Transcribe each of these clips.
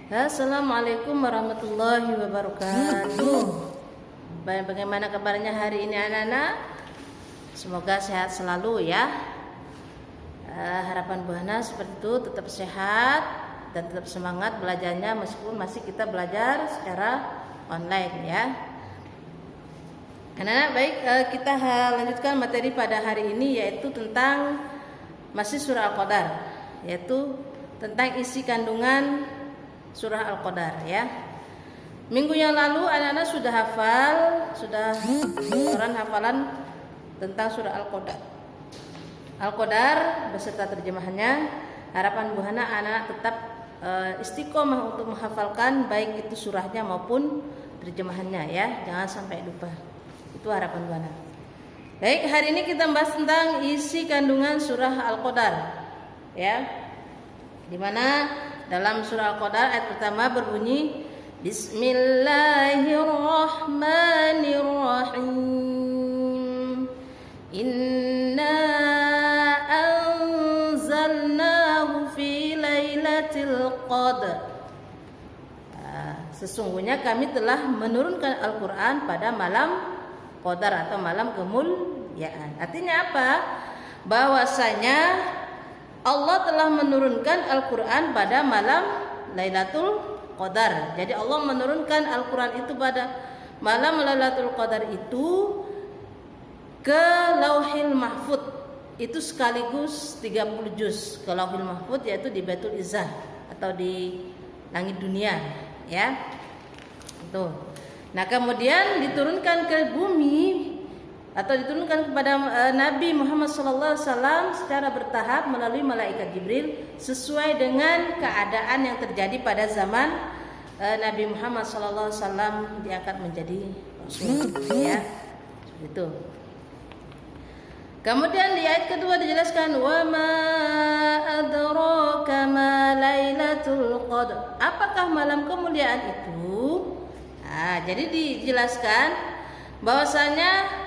Assalamualaikum warahmatullahi wabarakatuh. Bagaimana kabarnya hari ini anak-anak? Semoga sehat selalu ya. Harapan Bu Hana seperti itu, tetap sehat dan tetap semangat belajarnya meskipun masih kita belajar secara online ya. Anak-anak baik, kita lanjutkan materi pada hari ini yaitu tentang masih surah Al-Qadar, yaitu tentang isi kandungan surah Al-Qadar ya. Minggu yang lalu anak-anak sudah hafal, sudah Quran hafalan tentang surah Al-Qadar. Al-Qadar beserta terjemahannya. Harapan Bu Hana anak-anak tetap istiqomah untuk menghafalkan baik itu surahnya maupun terjemahannya ya. Jangan sampai lupa. Itu harapan Bu Hana. Baik, hari ini kita bahas tentang isi kandungan surah Al-Qadar ya. Di mana dalam surah Al-Qadar ayat pertama berbunyi Bismillahirrahmanirrahim. Inna anzalnahu fi lailatul qadr. Sesungguhnya kami telah menurunkan Al-Qur'an pada malam Qadar atau malam kemuliaan. Artinya apa? Bahwasanya Allah telah menurunkan Al-Qur'an pada malam Lailatul Qadar. Jadi Allah menurunkan Al-Qur'an itu pada malam Lailatul Qadar itu ke Lauhil Mahfuz. Itu sekaligus 30 juz ke Lauhil Mahfuz, yaitu di Baitul Izzah atau di langit dunia ya. Tuh. Nah, kemudian diturunkan ke bumi atau diturunkan kepada Nabi Muhammad SAW secara bertahap melalui malaikat Jibril sesuai dengan keadaan yang terjadi pada zaman Nabi Muhammad SAW diangkat menjadi Rasul ya. Itu. Kemudian di ayat kedua dijelaskan wa ma adraka ma lailatul qadr. Apakah malam kemuliaan itu? Nah, jadi dijelaskan bahwasanya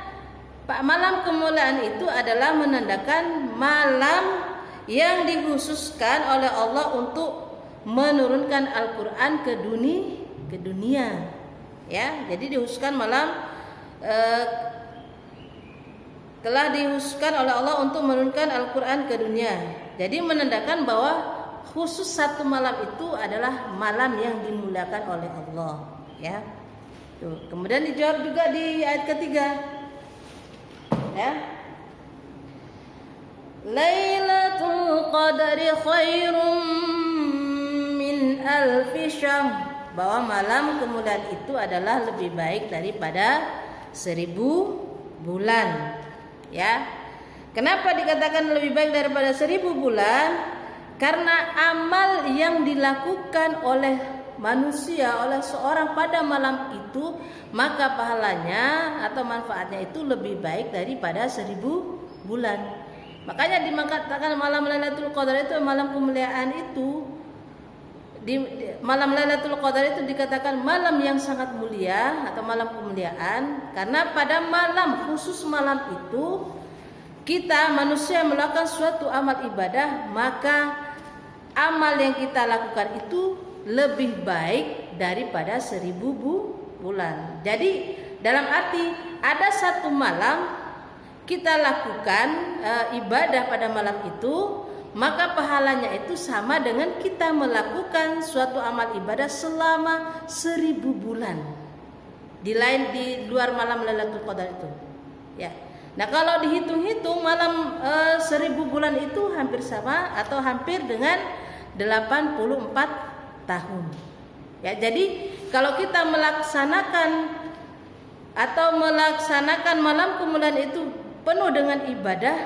malam kemuliaan itu adalah menandakan malam yang dikhususkan oleh Allah untuk menurunkan Al-Qur'an ke dunia. Ya, jadi dikhususkan malam telah dikhususkan oleh Allah untuk menurunkan Al-Qur'an ke dunia. Jadi menandakan bahwa khusus satu malam itu adalah malam yang dimuliakan oleh Allah, ya. Tuh. Kemudian dijawab juga di ayat ketiga. Ya. Lailatul Qadri khairum min alfi syahr. Bahwa malam kemuliaan itu adalah lebih baik daripada 1000 bulan. Ya. Kenapa dikatakan lebih baik daripada 1000 bulan? Karena amal yang dilakukan oleh manusia, oleh seorang pada malam itu, maka pahalanya atau manfaatnya itu lebih baik daripada 1000 bulan. Makanya dikatakan malam Lailatul Qadar itu malam kemuliaan itu. Malam Lailatul Qadar itu dikatakan malam yang sangat mulia atau malam kemuliaan karena pada malam khusus malam itu kita manusia melakukan suatu amal ibadah, maka amal yang kita lakukan itu lebih baik daripada 1000 bulan. Jadi dalam arti ada satu malam kita lakukan ibadah pada malam itu, maka pahalanya itu sama dengan kita melakukan suatu amal ibadah selama 1000 bulan. Di luar malam Lailatul Qadar itu. Ya. Nah, kalau dihitung-hitung malam 1000 bulan itu hampir sama atau hampir dengan 84 tahun. Ya, jadi kalau kita melaksanakan malam kemuliaan itu penuh dengan ibadah,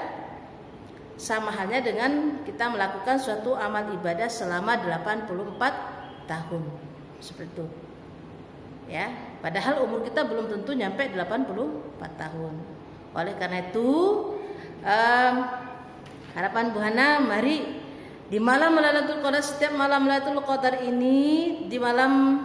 sama halnya dengan kita melakukan suatu amal ibadah selama 84 tahun. Seperti itu. Ya, padahal umur kita belum tentu nyampe 84 tahun. Oleh karena itu, harapan Bu Hana, mari di malam Lailatul Qadar, setiap malam Lailatul Qadar ini, di malam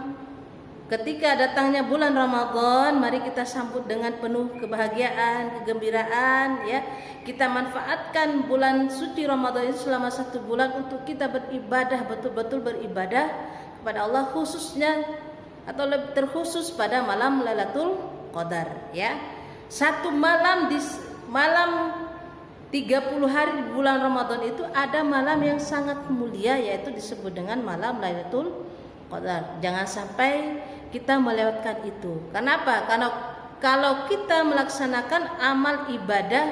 ketika datangnya bulan Ramadan, mari kita sambut dengan penuh kebahagiaan, kegembiraan ya. Kita manfaatkan bulan suci Ramadan itu selama 1 bulan untuk kita beribadah, betul-betul beribadah kepada Allah khususnya atau lebih terkhusus pada malam Lailatul Qadar ya. Satu malam di malam 30 hari di bulan Ramadan itu ada malam yang sangat mulia, yaitu disebut dengan malam Lailatul Qadar. Jangan sampai kita melewatkan itu. Kenapa? Karena kalau kita melaksanakan amal ibadah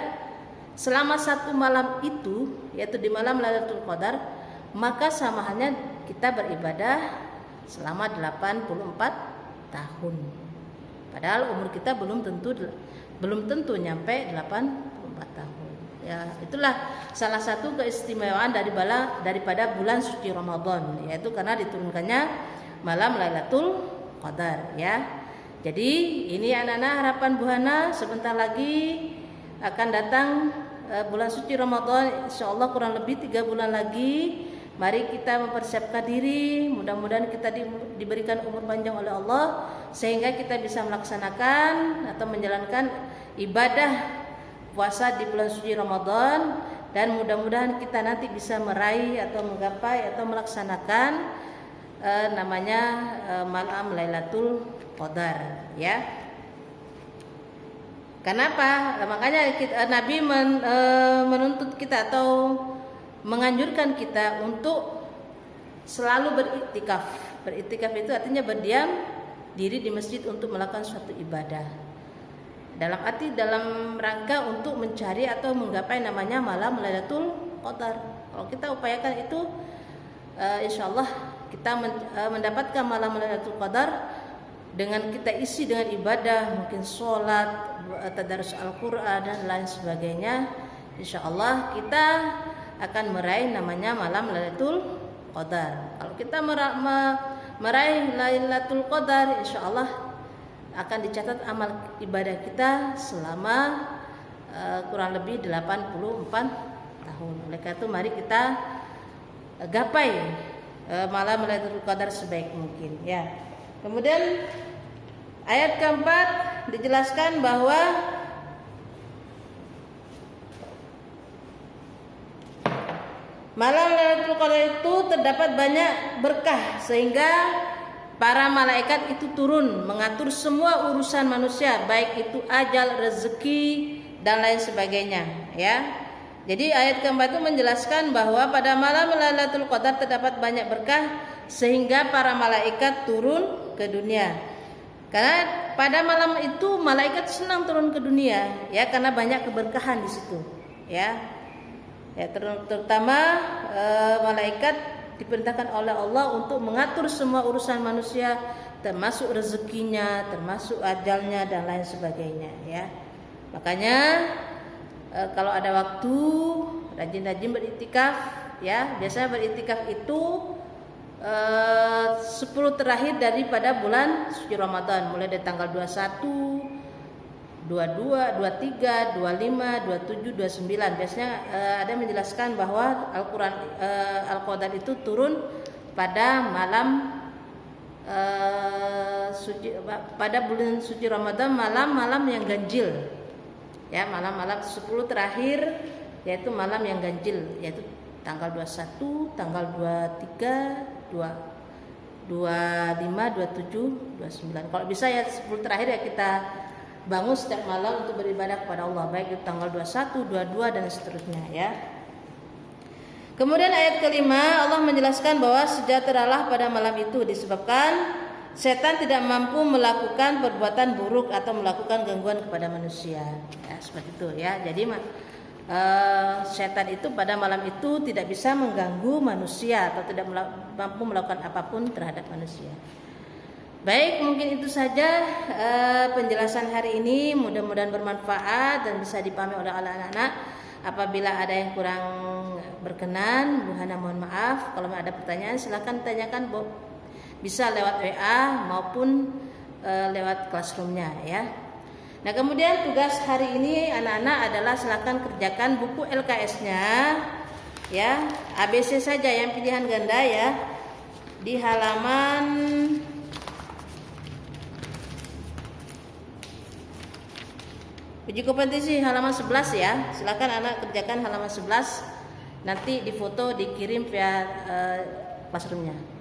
selama satu malam itu, yaitu di malam Lailatul Qadar, maka sama halnya kita beribadah selama 84 tahun. Padahal umur kita belum tentu nyampe 84 tahun. Ya, itulah salah satu keistimewaan daripada bulan suci Ramadan, yaitu karena diturunkannya malam Lailatul Qadar ya. Jadi ini anak-anak harapan Buhana, sebentar lagi akan datang bulan suci Ramadan, insyaallah kurang lebih 3 bulan lagi. Mari kita mempersiapkan diri, mudah-mudahan kita diberikan umur panjang oleh Allah sehingga kita bisa melaksanakan atau menjalankan ibadah puasa di bulan suci Ramadan, dan mudah-mudahan kita nanti bisa meraih atau menggapai atau melaksanakan namanya malam Lailatul Qadar ya. Kenapa? Makanya Nabi menuntut kita atau menganjurkan kita untuk selalu beriktikaf. Beriktikaf itu artinya berdiam diri di masjid untuk melakukan suatu ibadah. Dalam rangka untuk mencari atau menggapai namanya malam Lailatul Qadar. Kalau kita upayakan itu, insyaallah kita mendapatkan malam Lailatul Qadar dengan kita isi dengan ibadah, mungkin sholat, tadarus Al-Quran dan lain sebagainya. Insyaallah kita akan meraih namanya malam Lailatul Qadar. Kalau kita meraih Lailatul Qadar, insyaallah akan dicatat amal ibadah kita selama kurang lebih 84 tahun. Oleh karena itu mari kita gapai malam Lailatul Qadar sebaik mungkin ya. Kemudian ayat keempat dijelaskan bahwa malam Lailatul Qadar itu terdapat banyak berkah sehingga para malaikat itu turun mengatur semua urusan manusia, baik itu ajal, rezeki dan lain sebagainya ya. Jadi ayat keempat itu menjelaskan bahwa pada malam Lailatul Qadar terdapat banyak berkah sehingga para malaikat turun ke dunia. Karena pada malam itu malaikat senang turun ke dunia ya, karena banyak keberkahan di situ ya. Ya terutama malaikat diperintahkan oleh Allah untuk mengatur semua urusan manusia, termasuk rezekinya, termasuk ajalnya dan lain sebagainya ya. Makanya kalau ada waktu rajin-rajin beriktikaf ya. Biasanya beriktikaf itu 10 terakhir daripada bulan suci Ramadan, mulai dari tanggal 21, 22, 23, 25, 27, 29. Biasanya ada menjelaskan bahwa Al-Qadar itu turun pada malam pada bulan suci Ramadan, malam-malam yang ganjil. Ya, malam-malam 10 terakhir yaitu malam yang ganjil, yaitu tanggal 21, tanggal 23, 25, 27, 29. Kalau bisa ya 10 terakhir ya kita bangun setiap malam untuk beribadah kepada Allah, baik itu tanggal 21, 22 dan seterusnya ya. Kemudian ayat kelima Allah menjelaskan bahwa sejahteralah pada malam itu disebabkan setan tidak mampu melakukan perbuatan buruk atau melakukan gangguan kepada manusia. Ya, seperti itu ya. Jadi setan itu pada malam itu tidak bisa mengganggu manusia atau tidak mampu melakukan apapun terhadap manusia. Baik, mungkin itu saja penjelasan hari ini. Mudah-mudahan bermanfaat dan bisa dipahami oleh anak-anak. Apabila ada yang kurang berkenan, Buhana mohon maaf. Kalau ada pertanyaan silakan tanyakan, bisa lewat WA maupun lewat classroomnya ya. Nah, kemudian tugas hari ini anak-anak adalah silakan kerjakan buku LKS-nya ya. ABC saja yang pilihan ganda ya. Di halaman uji kompetisi halaman 11 ya. Silakan anak kerjakan halaman 11. Nanti difoto dikirim via classroomnya.